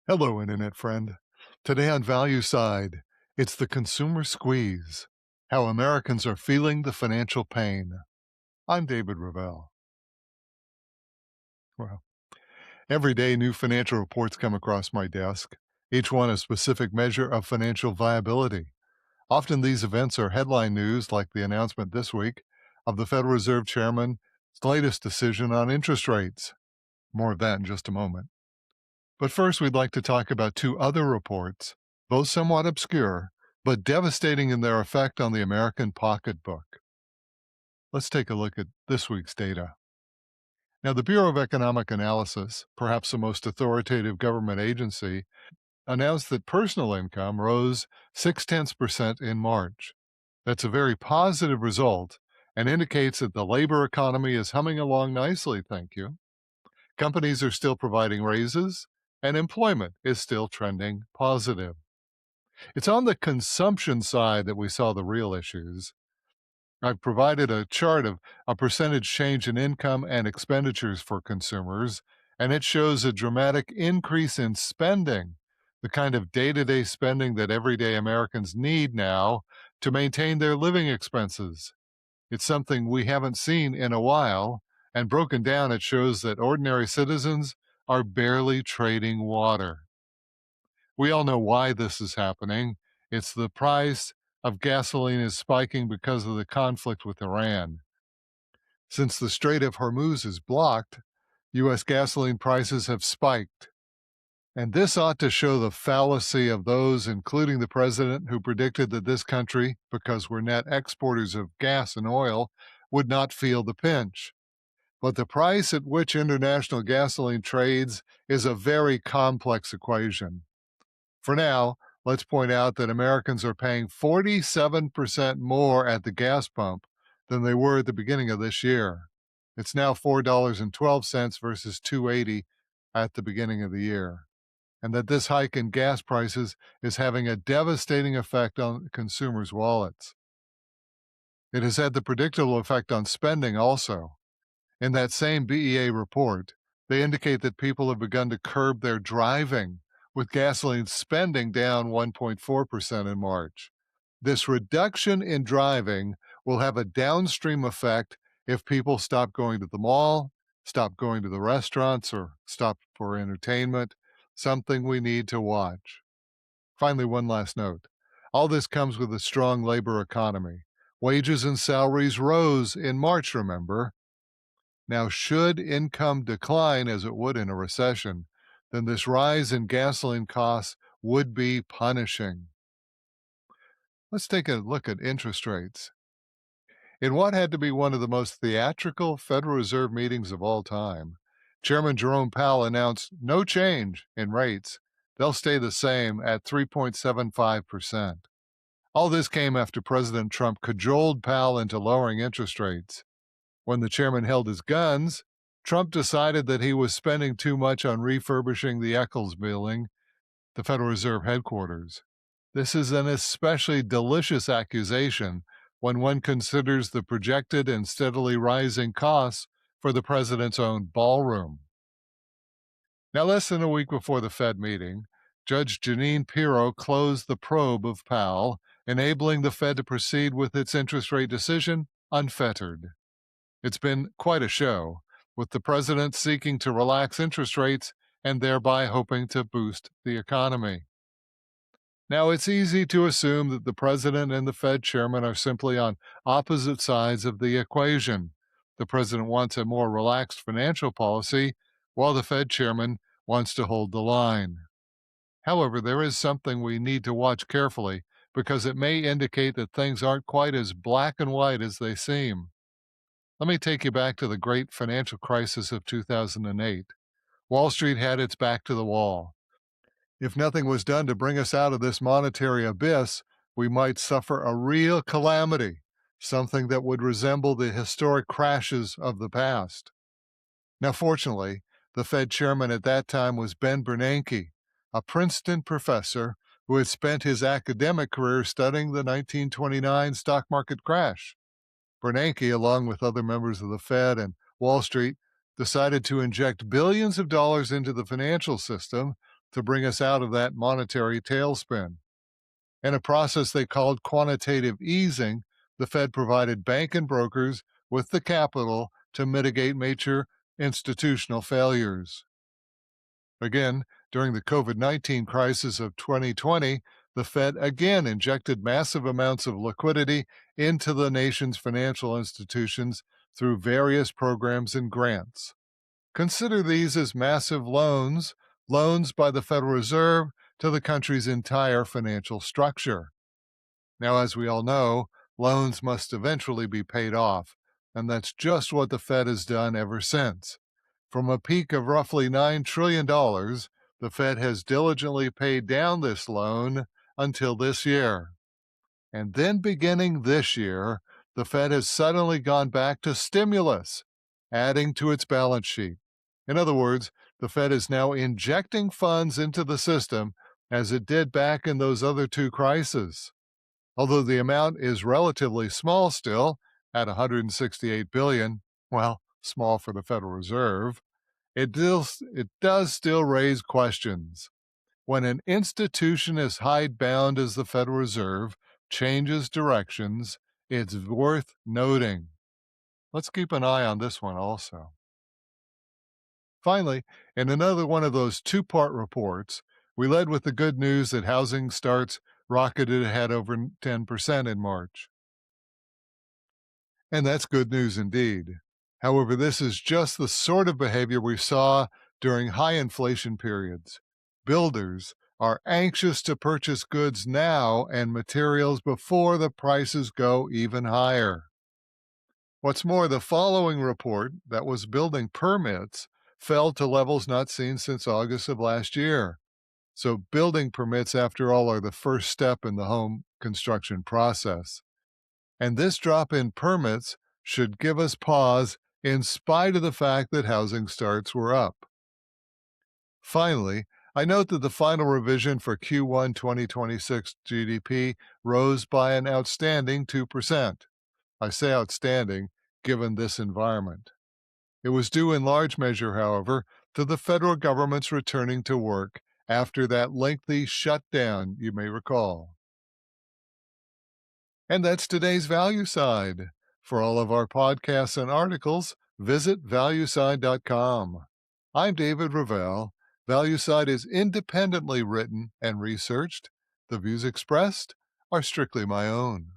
Hello, Internet friend. Today on Value Side, it's the consumer squeeze, how Americans are feeling the financial pain. I'm David Ravel. Well, every day new financial reports come across my desk, each one a specific measure of financial viability. Often these events are headline news, like the announcement this week of the Federal Reserve Chairman's latest decision on interest rates. More of that in just a moment. But first, we'd like to talk about two other reports, both somewhat obscure, but devastating in their effect on the American pocketbook. Let's take a look at this week's data. Now, the Bureau of Economic Analysis, perhaps the most authoritative government agency, announced that personal income rose 0.6% in March. That's a very positive result and indicates that the labor economy is humming along nicely, thank you. Companies are still providing raises, and employment is still trending positive. It's on the consumption side that we saw the real issues. I've provided a chart of a percentage change in income and expenditures for consumers, and it shows a dramatic increase in spending, the kind of day to day spending that everyday Americans need now to maintain their living expenses. It's something we haven't seen in a while, and broken down, it shows that ordinary citizens are barely trading water. We all know why this is happening. It's the price of gasoline is spiking because of the conflict with Iran. Since the Strait of Hormuz is blocked, U.S. gasoline prices have spiked. And this ought to show the fallacy of those, including the president, who predicted that this country, because we're net exporters of gas and oil, would not feel the pinch. But the price at which international gasoline trades is a very complex equation. For now, let's point out that Americans are paying 47% more at the gas pump than they were at the beginning of this year. It's now $4.12 versus $2.80 at the beginning of the year, and that this hike in gas prices is having a devastating effect on consumers' wallets. It has had the predictable effect on spending also. In that same BEA report, they indicate that people have begun to curb their driving, with gasoline spending down 1.4% in March. This reduction in driving will have a downstream effect if people stop going to the mall, stop going to the restaurants, or stop for entertainment, something we need to watch. Finally, one last note. All this comes with a strong labor economy. Wages and salaries rose in March, remember. Now, should income decline as it would in a recession, then this rise in gasoline costs would be punishing. Let's take a look at interest rates. In what had to be one of the most theatrical Federal Reserve meetings of all time, Chairman Jerome Powell announced no change in rates. They'll stay the same at 3.75%. All this came after President Trump cajoled Powell into lowering interest rates. When the chairman held his guns, Trump decided that he was spending too much on refurbishing the Eccles building, the Federal Reserve headquarters. This is an especially delicious accusation when one considers the projected and steadily rising costs for the president's own ballroom. Now, less than a week before the Fed meeting, Judge Jeanine Pirro closed the probe of Powell, enabling the Fed to proceed with its interest rate decision unfettered. It's been quite a show, with the president seeking to relax interest rates and thereby hoping to boost the economy. Now, it's easy to assume that the president and the Fed chairman are simply on opposite sides of the equation. The president wants a more relaxed financial policy, while the Fed chairman wants to hold the line. However, there is something we need to watch carefully because it may indicate that things aren't quite as black and white as they seem. Let me take you back to the great financial crisis of 2008. Wall Street had its back to the wall. If nothing was done to bring us out of this monetary abyss, we might suffer a real calamity, something that would resemble the historic crashes of the past. Now, fortunately, the Fed chairman at that time was Ben Bernanke, a Princeton professor who had spent his academic career studying the 1929 stock market crash. Bernanke, along with other members of the Fed and Wall Street, decided to inject billions of dollars into the financial system to bring us out of that monetary tailspin. In a process they called quantitative easing, the Fed provided bank and brokers with the capital to mitigate major institutional failures. Again, during the COVID 19 crisis of 2020, the Fed again injected massive amounts of liquidity into the nation's financial institutions through various programs and grants. Consider these as massive loans, loans by the Federal Reserve to the country's entire financial structure. Now, as we all know, loans must eventually be paid off, and that's just what the Fed has done ever since. From a peak of roughly $9 trillion, the Fed has diligently paid down this loan until this year. And then beginning this year, the Fed has suddenly gone back to stimulus, adding to its balance sheet. In other words, the Fed is now injecting funds into the system as it did back in those other two crises. Although the amount is relatively small still, at 168 billion, well, small for the Federal Reserve, it does still raise questions. When an institution as hidebound as the Federal Reserve changes directions, it's worth noting. Let's keep an eye on this one also. Finally, in another one of those two-part reports, we led with the good news that housing starts rocketed ahead over 10% in March. And that's good news indeed. However, this is just the sort of behavior we saw during high inflation periods. Builders are anxious to purchase goods now and materials before the prices go even higher. What's more, the following report, that was building permits, fell to levels not seen since August of last year. So, building permits, after all, are the first step in the home construction process. And this drop in permits should give us pause in spite of the fact that housing starts were up. Finally, I note that the final revision for Q1 2026 GDP rose by an outstanding 2%. I say outstanding given this environment. It was due in large measure, however, to the federal government's returning to work after that lengthy shutdown, you may recall. And that's today's Value Side. For all of our podcasts and articles, visit valueside.com. I'm David Ravel. ValueSide is independently written and researched. The views expressed are strictly my own.